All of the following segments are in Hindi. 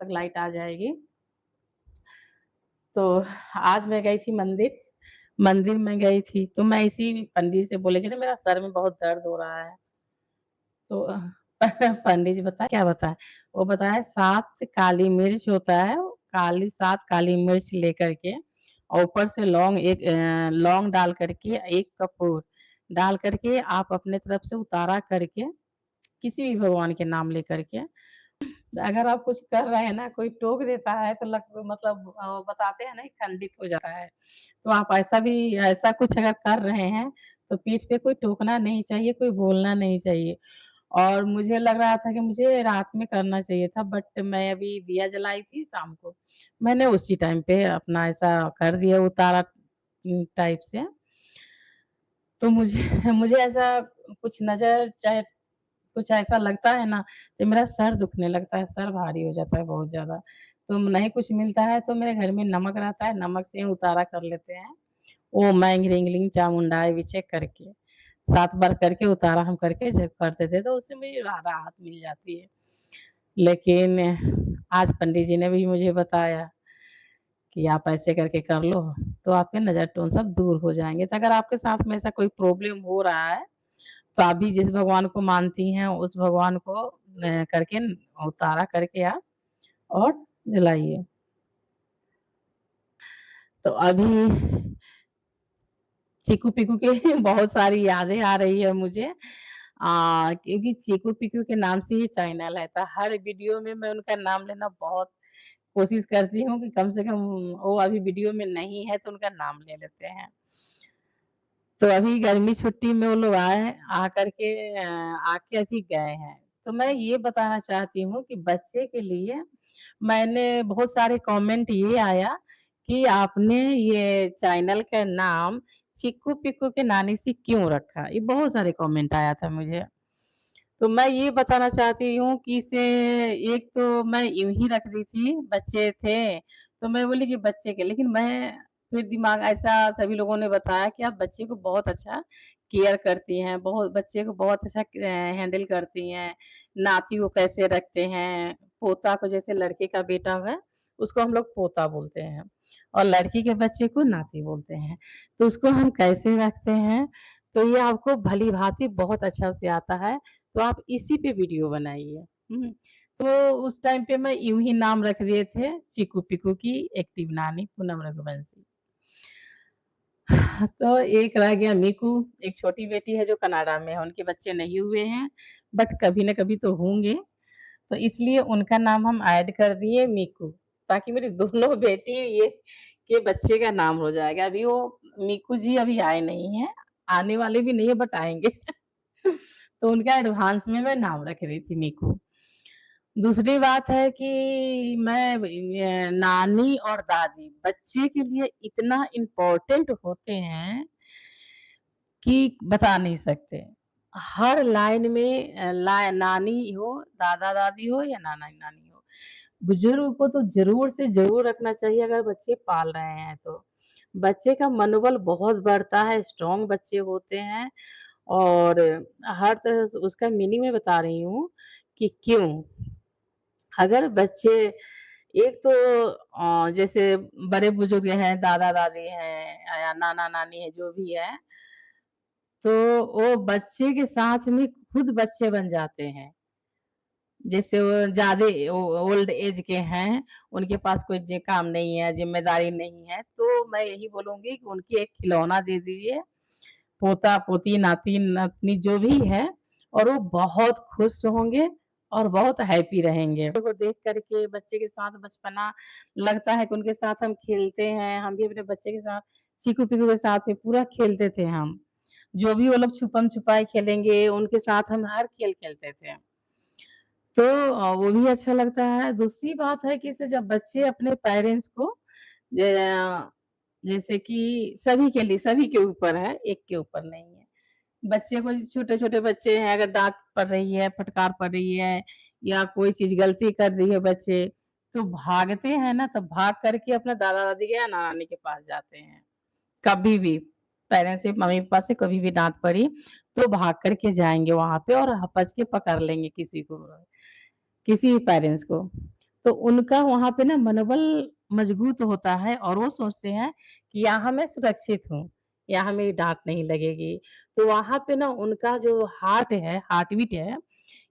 तक लाइट आ जाएगी। तो आज मैं गई थी मंदिर, मंदिर में गई थी, तो मैं इसी पंडित से बोले कि ना मेरा सर में बहुत दर्द हो रहा है। तो पंडित जी बताए क्या बताएँ? वो बताया 7 काली मिर्च होता है, काली 7 काली मिर्च लेकर के और ऊपर से लौंग डाल कर के 1 कपूर डाल कर के आप अपने तरफ से उतारा करके, किसी भी भगवान के नाम लेकर के, अगर आप कुछ कर रहे हैं ना, कोई टोक देता है तो मतलब बताते हैं ना कि खंडित हो जाता है। तो आप ऐसा कुछ अगर कर रहे हैं, तो पीठ पे कोई टोकना नहीं चाहिए, कोई बोलना नहीं चाहिए। और मुझे लग रहा था कि मुझे रात में करना चाहिए था, बट मैं अभी दिया जलाई थी शाम को। मैंने उसी टाइम पे अपना ऐसा कर दिया उतारा टाइप से। तो मुझे मुझे ऐसा कुछ नज़र चाहे कुछ ऐसा लगता है ना, तो मेरा सर दुखने लगता है, सर भारी हो जाता है बहुत ज़्यादा। तो नहीं कुछ मिलता है तो मेरे घर में नमक रहता है, नमक से ही उतारा कर लेते हैं। ओम ऐं ह्रीं क्लीं चामुंडाय विचे करके 7 बार करके उतारा हम करके जब करते थे तो उससे मुझे राहत मिल जाती है। लेकिन आज पंडित जी ने भी मुझे बताया कि आप ऐसे करके कर लो, तो आपके नज़र टोन सब दूर हो जाएँगे। तो अगर आपके साथ में ऐसा कोई प्रॉब्लम हो रहा है, तो आप भी जिस भगवान को मानती हैं, उस भगवान को करके उतारा करके आप और जलाइए। तो अभी चीकू-पीकू की बहुत सारी यादें आ रही है मुझे। क्योंकि चीकू-पीकू के नाम से ही चैनल है, तो हर वीडियो में मैं उनका नाम लेना बहुत कोशिश करती हूँ कि कम से कम वो अभी वीडियो में नहीं है, तो उनका नाम ले लेते हैं। तो अभी गर्मी छुट्टी में वो लोग आकर के आके अभी गए हैं। तो मैं ये बताना चाहती हूँ कि बच्चे के लिए मैंने बहुत सारे कमेंट ये आया कि आपने ये चैनल का नाम चिक्कू-पिक्कू के नानी से क्यों रखा? ये बहुत सारे कमेंट आया था मुझे। तो मैं ये बताना चाहती हूँ कि इसे एक तो मैं यूँ ही रख दी थी, बच्चे थे, तो मैं बोली कि बच्चे के लेकिन मैं फिर दिमाग ऐसा सभी लोगों ने बताया कि आप बच्चे को बहुत अच्छा केयर करती हैं, बहुत बच्चे को बहुत अच्छा हैंडल करती हैं, नाती को कैसे रखते हैं, पोता को जैसे लड़के का बेटा है, उसको हम लोग पोता बोलते हैं और लड़की के बच्चे को नाती बोलते हैं। तो उसको हम कैसे रखते हैं, तो ये आपको भली-भाँति बहुत अच्छा से आता है। तो आप इसी पे वीडियो बनाइए। तो उस टाइम पे मैं यूँ ही नाम रख दिए थे चीकू-पीकू की एक्टिव नानी पूनम रघुवंशी। तो एक रह गया मीकू, एक छोटी बेटी है जो कनाडा में है, उनके बच्चे नहीं हुए हैं, बट कभी न कभी तो होंगे, तो इसलिए उनका नाम हम ऐड कर दिए मीकू, ताकि मेरी दोनों बेटी ये के बच्चे का नाम हो जाएगा। अभी वो मीकू जी अभी आए नहीं हैं, आने वाले भी नहीं है बट आएँगे। तो उनका एडवांस में मैं नाम रख रही थी मीकू। दूसरी बात है कि नानी और दादी बच्चे के लिए इतना इम्पोर्टेंट होते हैं कि बता नहीं सकते। हर लाइन में नानी हो, दादा-दादी हो या नाना-नानी हो, बुजुर्ग को तो ज़रूर से ज़रूर रखना चाहिए अगर बच्चे पाल रहे हैं तो। बच्चे का मनोबल बहुत बढ़ता है, स्ट्रॉन्ग बच्चे होते हैं और हर तरह से उसका मीनिंग मैं बता रही हूँ कि क्यों? अगर बच्चे एक तो जैसे बड़े-बुजुर्ग हैं, दादा-दादी हैं या नाना-नानी है, जो भी है, तो वो बच्चे के साथ में खुद बच्चे बन जाते हैं। जैसे वो ज़्यादा ओल्ड एज के हैं, उनके पास कोई काम नहीं है, ज़िम्मेदारी नहीं है, तो मैं यही बोलूँगी कि उनकी एक खिलौना दे दीजिए, पोता-पोती, नाती-नातनी जो भी है और वो बहुत खुश होंगे और बहुत हैप्पी रहेंगे। को देख कर के बच्चे के साथ बचपना लगता है कि उनके साथ हम खेलते हैं, हम भी अपने बच्चे के साथ चीकू-पीकू के साथ में पूरा खेलते थे हम। जो भी वो लोग छुपम-छुपाई खेलेंगे, उनके साथ हम हर खेल खेलते थे। तो वो भी अच्छा लगता है। दूसरी बात है कि जैसे जब बच्चे अपने पेरेंट्स को ज जैसे कि सभी के लिए सभी के ऊपर है, एक के ऊपर नहीं है। बच्चे को छोटे-छोटे बच्चे हैं, अगर डाँट पड़ रही है, फटकार पड़ रही है या कोई चीज़ गलती कर दी है बच्चे, तो भागते हैं ना, तो भाग कर के अपना दादा-दादी के या नाना-नानी के पास जाते हैं। कभी भी पेरेंट्स से मम्मी-पापा से कभी भी डाँट पड़ी, तो भाग कर के जाएँगे वहाँ पे और हपच के पकड़ लेंगे किसी को, किसी पेरेंट्स को। तो उनका वहाँ पे ना मनोबल मजबूत होता है और वो सोचते हैं कि यहाँ मैं सुरक्षित हूँ, यहाँ मेरी डाँट नहीं लगेगी। तो वहाँ पे ना उनका जो हार्ट बीट है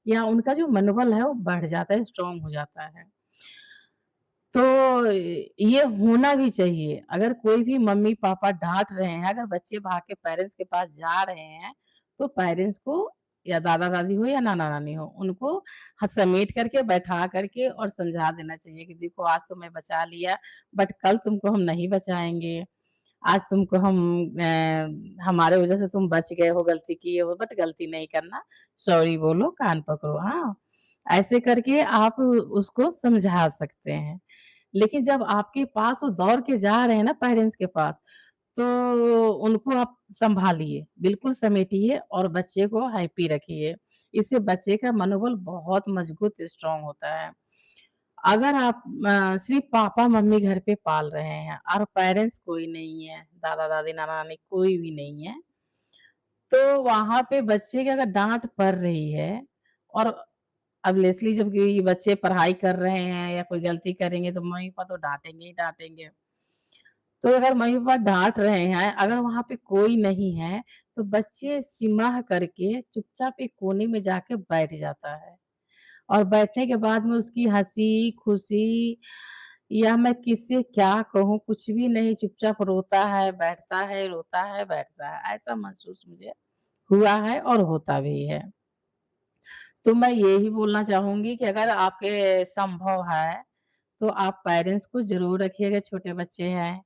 या उनका जो मनोबल है वो बढ़ जाता है, स्ट्रॉन्ग हो जाता है। तो ये होना भी चाहिए। अगर कोई भी मम्मी-पापा डाँट रहे हैं, अगर बच्चे भाग के पेरेंट्स के पास जा रहे हैं, तो पेरेंट्स को या दादा-दादी हो या नाना-नानी हो, उनको समेट करके, बैठा करके और समझा देना चाहिए कि देखो आज तो मैं बचा लिया, बट कल तुमको हम नहीं बचाएँगे। आज तुमको हम हमारे वज़ह से तुम बच गए हो, गलती किए हो, बट गलती नहीं करना, सॉरी बोलो, कान पकड़ो, हाँ। ऐसे करके आप उसको समझा सकते हैं। लेकिन जब आपके पास वो दौड़ के जा रहे हैं ना पेरेंट्स के पास, तो उनको आप सँभालिए, बिल्कुल समेटिए और बच्चे को हैप्पी रखिए। इससे बच्चे का मनोबल बहुत मजबूत स्ट्रॉन्ग होता है। अगर आप सिर्फ़ पापा-मम्मी घर पे पाल रहे हैं और पेरेंट्स कोई नहीं है, दादा-दादी, नाना-नानी कोई भी नहीं है, तो वहाँ पे बच्चे की अगर डाँट पड़ रही है और ऑब्वियसली जब ये बच्चे पढ़ाई कर रहे हैं या कोई गलती करेंगे तो मम्मी-पापा तो डाँटेंगे ही डाँटेंगे। तो अगर मम्मी-पापा डाँट रहे हैं, अगर वहाँ पे कोई नहीं है, तो बच्चे सिमह करके चुपचाप एक कोने में जाके बैठ जाता है। और बैठने के बाद में उसकी हँसी, खुशी या मैं किससे क्या कहूँ कुछ भी नहीं, चुपचाप रोता है, बैठता है, रोता है, बैठता है। ऐसा महसूस मुझे हुआ है और होता भी है। तो मैं यही बोलना चाहूँगी कि अगर आपके संभव है, तो आप पेरेंट्स को ज़रूर रखिएगा, छोटे बच्चे हैं।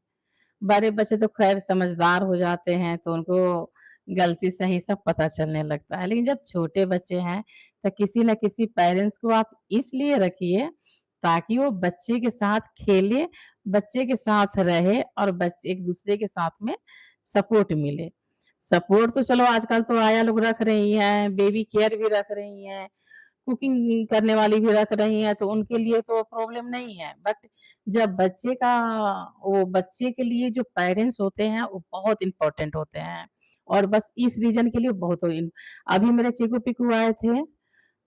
बड़े बच्चे तो ख़ैर समझदार हो जाते हैं, तो उनको गलती सही सब पता चलने लगता है। लेकिन जब छोटे बच्चे हैं, तो किसी न किसी पेरेंट्स को आप इसलिए रखिए, ताकि वो बच्चे के साथ खेले, बच्चे के साथ रहे और बच्चे एक-दूसरे के साथ में सपोर्ट मिले। सपोर्ट तो चलो आजकल तो आया लोग रख रही हैं, बेबी केयर भी रख रही हैं। कुकिंग करने वाली भी रख रही हैं, तो उनके लिए तो प्रॉब्लम नहीं है। बट जब बच्चे के लिए जो पेरेंट्स होते हैं, वो बहुत इम्पोर्टेंट होते हैं और बस इस रीज़न के लिए बहुत अभी मेरे चीकू-पीकू आए थे,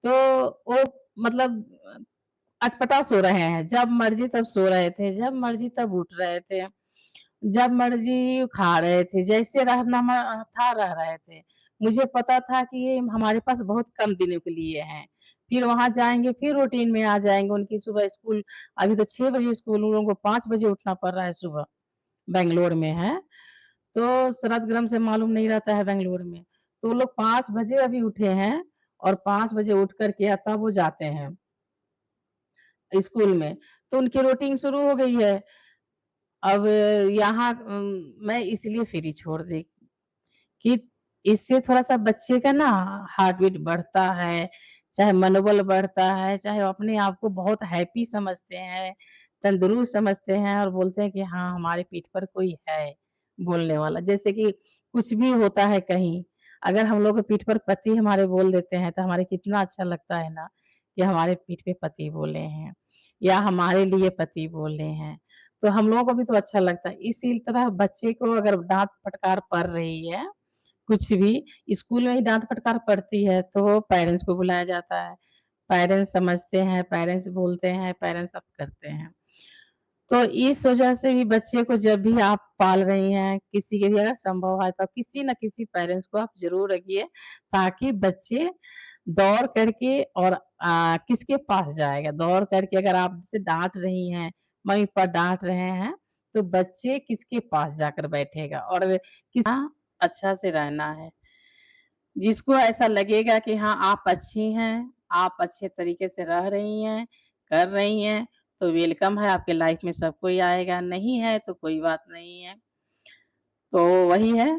तो वो मतलब अटपटा सो रहे हैं, जब मर्ज़ी तब सो रहे थे, जब मर्ज़ी तब उठ रहे थे, जब मर्ज़ी खा रहे थे, जैसे रहना था रह रहे थे। मुझे पता था कि ये हमारे पास बहुत कम दिनों के लिए हैं, फिर वहाँ जाएँगे, फिर रूटीन में आ जाएँगे, उनकी सुबह स्कूल अभी तो 6 बजे स्कूल, उन लोगों को 5 बजे उठना पड़ रहा है सुबह, बैंगलोर में हैं, तो शरद गरम से मालूम नहीं रहता है बैंगलोर में। तो वो लोग 5 बजे अभी उठे हैं और 5 बजे उठ कर के तब वो जाते हैं स्कूल में, तो उनकी रूटीन शुरू हो गई है। अब यहाँ मैं इसलिए फ्री छोड़ दी कि इससे थोड़ा-सा बच्चे का ना हार्ट बीट बढ़ता है, चाहे मनोबल बढ़ता है, चाहे वो अपने आप को बहुत हैप्पी समझते हैं, तंदुरुस्त समझते हैं और बोलते हैं कि हाँ, हमारे पीठ पर कोई है बोलने वाला। जैसे कि कुछ भी होता है कहीं, अगर हम लोग के पीठ पर पति हमारे बोल देते हैं, तो हमारे कितना अच्छा लगता है ना, कि हमारे पीठ पे पति बोले हैं या हमारे लिए पति बोले हैं। तो हम लोगों को भी तो अच्छा लगता है। इसी तरह बच्चे को अगर डाँट-फटकार पड़ रही है कुछ भी, स्कूल में ही डाँट-फटकार पड़ती है, तो पेरेंट्स को बुलाया जाता है। पेरेंट्स समझते हैं, पेरेंट्स बोलते हैं, पेरेंट्स सब करते हैं। तो इस वजह से भी बच्चे को जब भी आप पाल रही हैं, किसी के भी अगर संभव है तो किसी न किसी पेरेंट्स को आप ज़रूर रखिए, ताकि बच्चे दौड़ करके और किसके पास जाएगा? दौड़ करके अगर आप जैसे डाँट रही हैं, मम्मी-पापा डाँट रहे हैं, तो बच्चे किसके पास जाकर बैठेगा और अच्छा से रहना है। जिसको ऐसा लगेगा कि हाँ, आप अच्छी हैं, आप अच्छे तरीके से रह रही हैं, कर रही हैं, तो वेलकम है, आपके लाइफ में सब कोई आएगा, नहीं है तो कोई बात नहीं है। तो वही है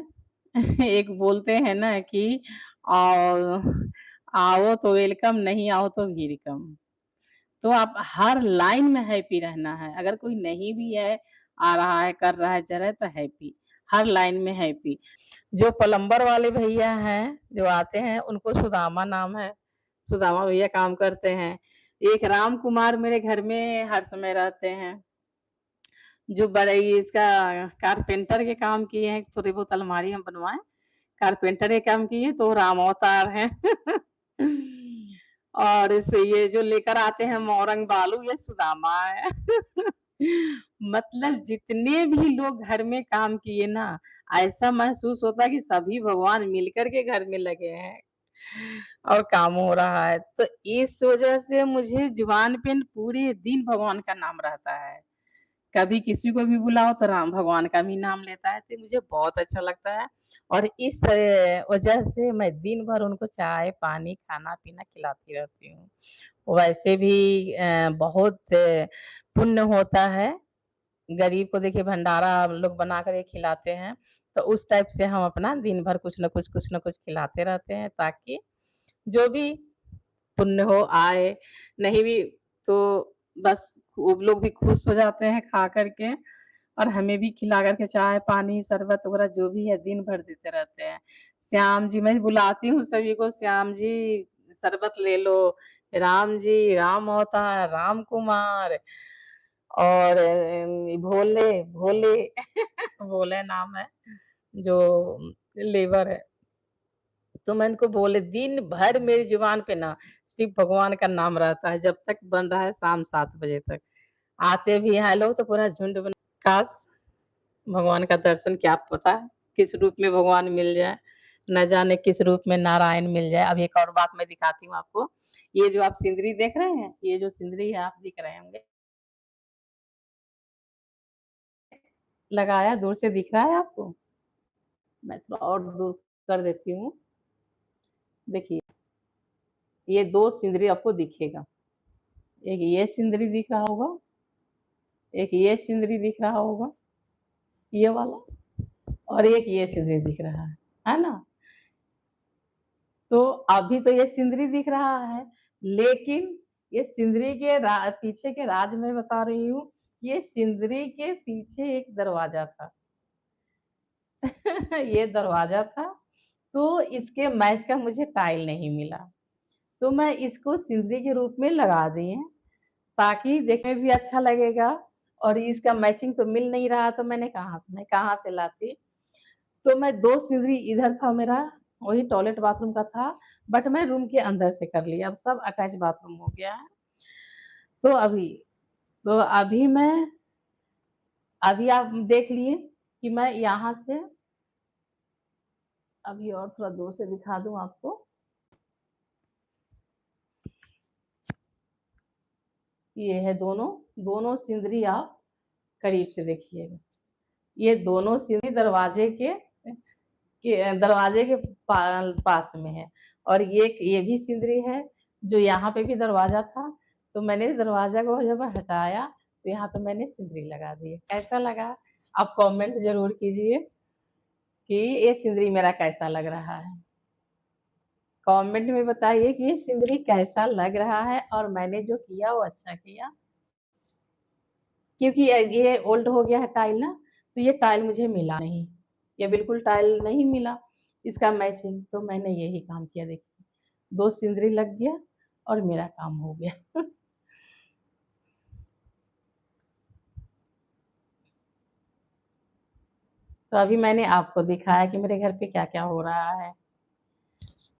एक बोलते हैं ना कि आओ आओ तो वेलकम, नहीं आओ तो भी वेलकम। तो आप हर लाइन में हैप्पी रहना है। अगर कोई नहीं भी है, आ रहा है, कर रहा है, चल रहा है तो हैप्पी, हर लाइन में हैप्पी। जो प्लम्बर वाले भैया हैं, जो आते हैं उनको सुदामा नाम है। सुदामा भैया काम करते हैं। एक राम कुमार मेरे घर में हर समय रहते हैं। जो बड़े इसका कारपेंटर के काम किए हैं, थोड़ी बहुत अलमारी हम बनवाएँ। कारपेंटर के काम किए तो राम अवतार हैं। और इस ये जो लेकर आते हैं मोरंग बालू ये सुदामा है। मतलब जितने भी लोग घर में काम किए ना, ऐसा महसूस होता है कि सभी भगवान मिलकर के घर में लगे हैं और काम हो रहा है। तो इस वजह से मुझे जुबान पे न पूरे दिन भगवान का नाम रहता है। कभी किसी को भी बुलाओ तो राम भगवान का भी नाम लेता है, तो मुझे बहुत अच्छा लगता है और इस वजह से मैं दिन भर उनको चाय, पानी, खाना-पीना खिलाती रहती हूँ। वैसे भी बहुत पुण्य होता है, गरीब को देखिए भंडारा हम लोग बना कर के खिलाते हैं, तो उस टाइप से हम अपना दिन भर कुछ न कुछ खिलाते रहते हैं ताकि जो भी पुण्य हो आए, नहीं भी तो बस वो लोग भी खुश हो जाते हैं खा कर के और हमें भी खिला कर के चाय, पानी, शरबत वगैरह जो भी है दिन भर देते रहते हैं। श्याम जी मैं बुलाती हूँ सभी को श्याम जी शरबत ले लो, राम जी, राम होता है राम कुमार और भोले, भोले भोले नाम है जो लेबर है। तो मैं इनको बोले दिन भर मेरी ज़ुबान पे ना सिर्फ़ भगवान का नाम रहता है, जब तक बन रहा है शाम 7 बजे तक। आते भी हैं लोग तो पूरा झुंड बन काश भगवान का दर्शन क्या पता किस रूप में भगवान मिल जाए, न जाने किस रूप में नारायण मिल जाए। अब एक और बात मैं दिखाती हूँ आपको, ये जो आप सिंदरी देख रहे हैं, ये जो सिंदरी है आप दिख रहे होंगे, लगाया दूर से दिख रहा है आपको? मैं थोड़ा और दूर कर देती हूँ, देखिए, ये 2 सिंदरी आपको दिखेगा। एक ये सिंदरी दिख रहा होगा, एक ये सिंदरी दिख रहा होगा, ये वाला और एक ये सिंदरी दिख रहा है ना? तो अभी तो ये सिंदरी दिख रहा है, लेकिन ये सिंदरी के पीछे के राज मैं बता रही हूँ, ये सिंदरी के पीछे एक दरवाज़ा था। ये दरवाज़ा था, तो इसके मैच का मुझे टाइल नहीं मिला, तो मैं इसको सिंदरी के रूप में लगा दिए, ताकि देखने में भी अच्छा लगेगा और इसका मैचिंग तो मिल नहीं रहा तो मैं कहाँ से लाती? तो मैं 2 सिंदरी इधर था मेरा, वही टॉयलेट बाथरूम का था, बट मैं रूम के अंदर से कर लिया, अब सब अटैच बाथरूम हो गया है। तो अभी तो अभी आप देख लिए कि मैं यहाँ से अभी और थोड़ा दूर से दिखा दूँ आपको। ये है दोनों सिंदरी आप करीब से देखिएगा। ये दोनों सिंदरी दरवाजे के पास में है और ये भी सिंदरी है जो यहाँ पे भी दरवाजा था, तो मैंने दरवाजा को जब हटाया तो यहाँ पे मैंने सिंदरी लगा दी है। कैसा लगा? आप कमेंट ज़रूर कीजिए कि ये सिंदरी मेरा कैसा लग रहा है? कमेंट में बताइए कि ये सिंदरी कैसा लग रहा है और मैंने जो किया वो अच्छा किया। क्योंकि ये ओल्ड हो गया है टाइल ना, तो ये टाइल मुझे मिला नहीं, ये बिल्कुल टाइल नहीं मिला इसका मैचिंग, तो मैंने यही काम किया देखिए, 2 सिंदरी लग गया और मेरा काम हो गया। तो अभी मैंने आपको दिखाया कि मेरे घर पे क्या-क्या हो रहा है।